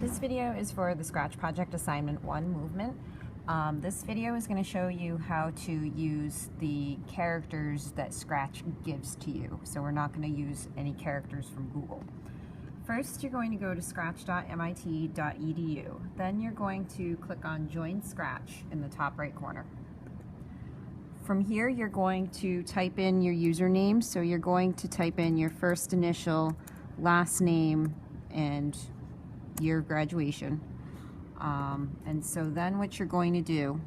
This video is for the Scratch Project Assignment 1 movement. This video is going to show you how to use the characters that Scratch gives to you. So we're not going to use any characters from Google. First, you're going to go to scratch.mit.edu. Then you're going to click on Join Scratch in the top right corner. From here, you're going to type in your username. So you're going to type in your first initial, last name, and year of graduation. And so then what you're going to do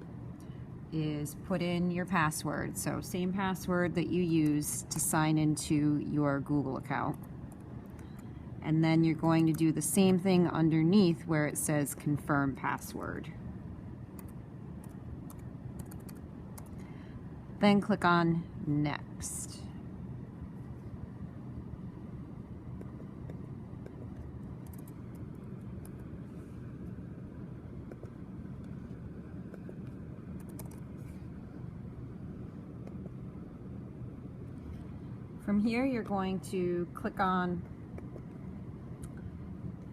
is put in your password. So same password that you use to sign into your Google account. And then you're going to do the same thing underneath where it says confirm password. Then click on next. From here, you're going to click on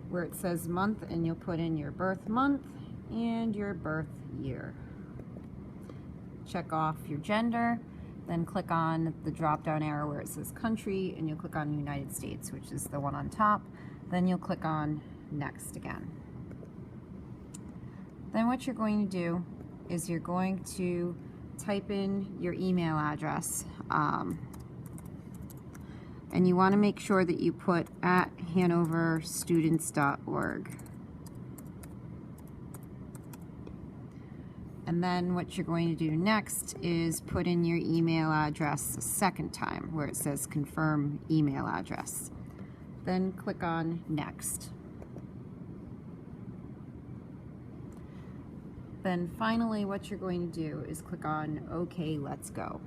where it says month, and you'll put in your birth month and your birth year. Check off your gender, then click on the drop-down arrow where it says country, and you'll click on United States, which is the one on top. Then you'll click on next again. Then what you're going to do is you're going to type in your email address. And you want to make sure that you put at hanoverstudents.org. And then what you're going to do next is put in your email address a second time where it says confirm email address. Then click on next. Then finally what you're going to do is click on OK, let's go.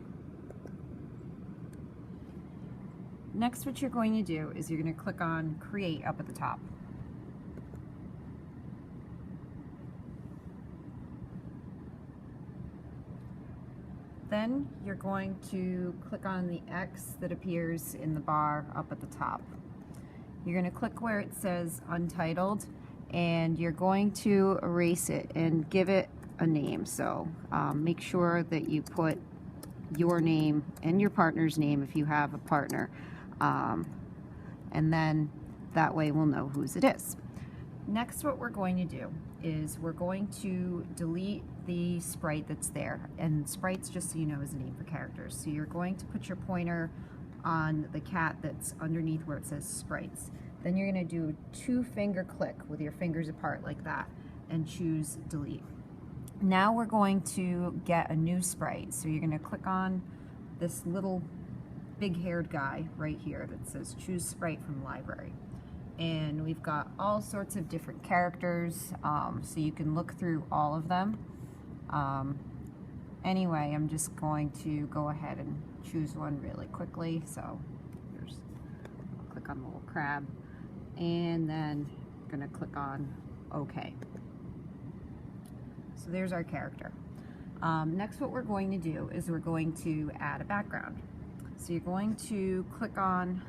Next, what you're going to do is you're going to click on Create up at the top. Then you're going to click on the X that appears in the bar up at the top. You're going to click where it says Untitled, and you're going to erase it and give it a name. So make sure that you put your name and your partner's name if you have a partner. And then that way we'll know whose it is. Next, what we're going to do is we're going to delete the sprite that's there. And sprites, just so you know, is a name for characters. So you're going to put your pointer on the cat that's underneath where it says sprites. Then you're going to do a 2-finger click with your fingers apart like that and choose delete. Now we're going to get a new sprite. So you're going to click on this little big-haired guy right here that says choose sprite from library, and we've got all sorts of different characters, so you can look through all of them. Anyway, I'm just going to go ahead and choose one really quickly. So I'll click on the little crab, and then I'm gonna click on OK. So there's our character. Next, what we're going to do is we're going to add a background. So you're going to click on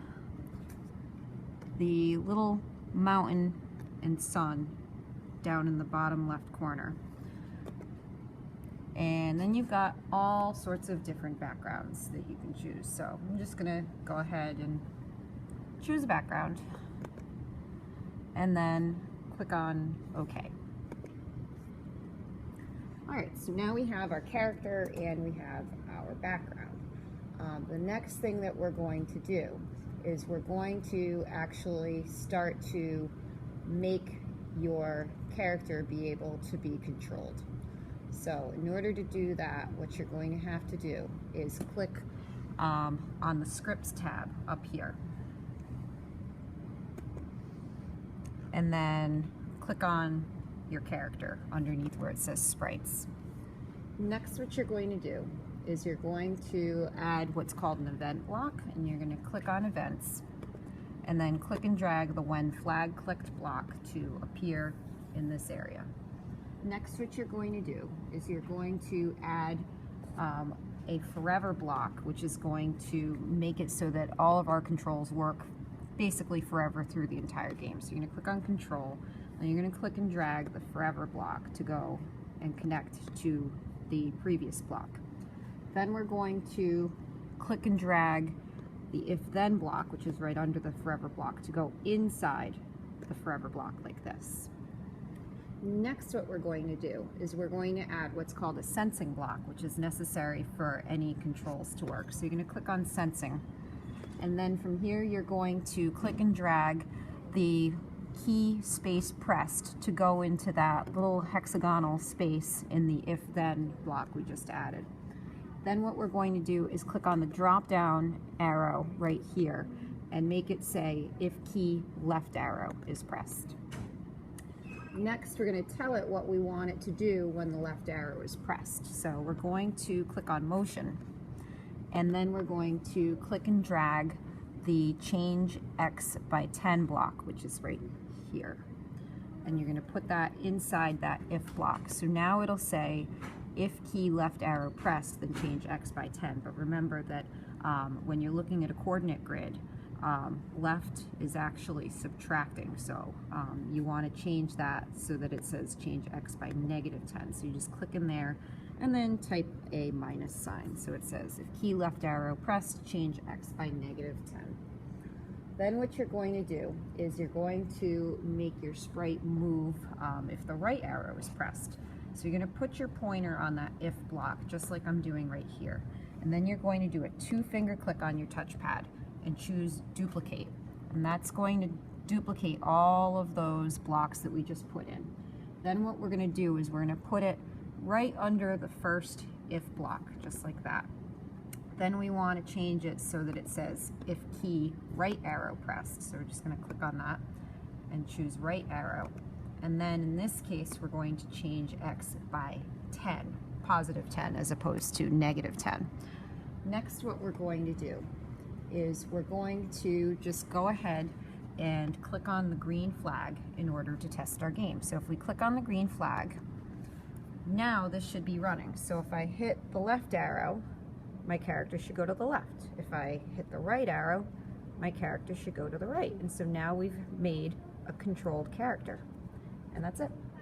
the little mountain and sun down in the bottom left corner. And then you've got all sorts of different backgrounds that you can choose. So I'm just going to go ahead and choose a background and then click on OK. Alright, so now we have our character and we have our background. The next thing that we're going to do is we're going to actually start to make your character be able to be controlled. So in order to do that, what you're going to have to do is click on the Scripts tab up here. And then click on your character underneath where it says Sprites. Next, what you're going to do is you're going to add what's called an event block, and you're going to click on events and then click and drag the when flag clicked block to appear in this area. Next, what you're going to do is you're going to add a forever block, which is going to make it so that all of our controls work basically forever through the entire game. So you're going to click on control, And you're going to click and drag the forever block to go and connect to the previous block. Then we're going to click and drag the if-then block, which is right under the forever block, to go inside the forever block like this. Next, what we're going to do is we're going to add what's called a sensing block, which is necessary for any controls to work. So you're going to click on sensing, and then from here you're going to click and drag the key space pressed to go into that little hexagonal space in the if-then block we just added. Then what we're going to do is click on the drop down arrow right here and make it say if key left arrow is pressed. Next, we're going to tell it what we want it to do when the left arrow is pressed. So we're going to click on motion, and then we're going to click and drag the change X by 10 block, which is right here. And you're going to put that inside that if block. So now it'll say if key left arrow pressed, then change X by 10. But remember that when you're looking at a coordinate grid, left is actually subtracting, so you want to change that so that it says change X by -10. So you just click in there and then type a minus sign. So it says if key left arrow pressed, change X by -10. Then what you're going to do is you're going to make your sprite move if the right arrow is pressed. So you're going to put your pointer on that if block, just like I'm doing right here. And then you're going to do a 2-finger click on your touchpad and choose duplicate. And that's going to duplicate all of those blocks that we just put in. Then what we're going to do is we're going to put it right under the first if block, just like that. Then we want to change it so that it says if key right arrow pressed. So we're just going to click on that and choose right arrow. And then in this case, we're going to change X by 10, +10 as opposed to -10. Next, what we're going to do is we're going to just go ahead and click on the green flag in order to test our game. So if we click on the green flag, now this should be running. So if I hit the left arrow, my character should go to the left. If I hit the right arrow, my character should go to the right. And so now we've made a controlled character. And that's it.